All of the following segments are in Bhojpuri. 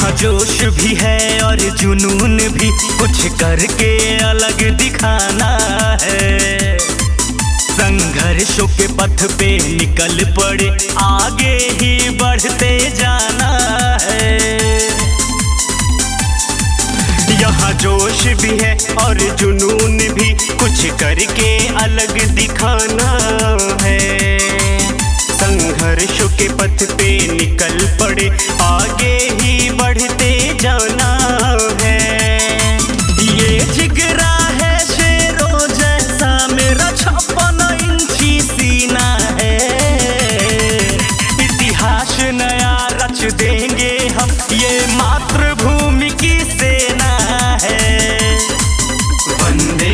यहाँ जोश भी है और जुनून भी, कुछ करके अलग दिखाना है। संघर्षों के पथ पे निकल पड़े, आगे ही बढ़ते जाना है। यहाँ जोश भी है और जुनून भी, कुछ करके अलग दिखाना है। संघर्षों के पथ पे निकल पड़े, आगे ही बढ़ते जाना है। ये जिगरा है शेरों जैसा, मेरा 56 इंची सीना है। इतिहास नया रच देंगे हम, ये मातृभूमि की सेना है। वंदे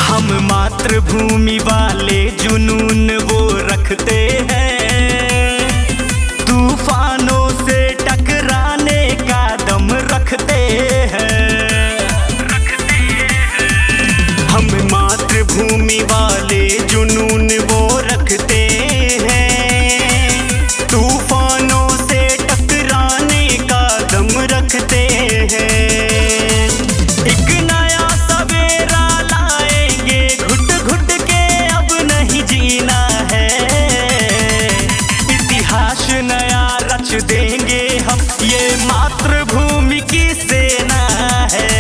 हम मातृभूमि वाले जुनून वो रखते हैं, तूफानों से टकराने का दम रखते हैं। हम मातृभूमि वाले जुनून वो रखते हैं, तूफानों से टकराने का दम रखते हैं। एक नया सवेरा लाएंगे, घुट घुट के अब नहीं जीना है। इतिहास नया रच देंगे हम, ये मातृभूमि की सेना है।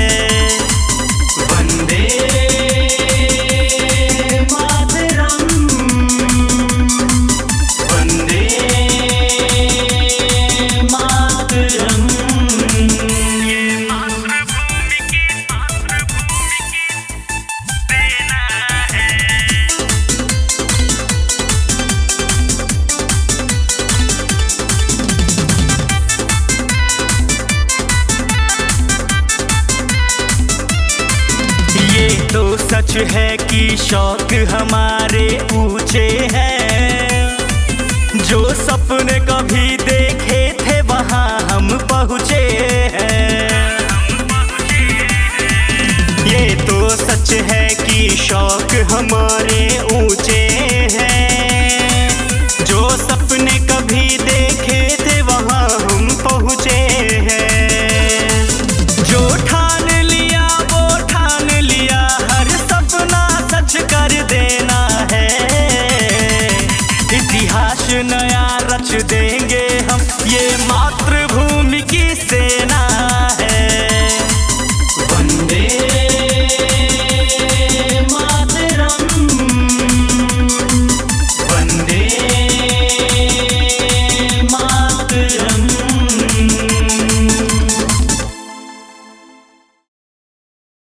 वंदे मातरम, वंदे मातरम। ये तो सच है कि शौक हमारे ऊंचे हैं, जो सपने कभी देखे थे वहां हम पहुंचे हैं। ये तो सच है कि शौक हमारे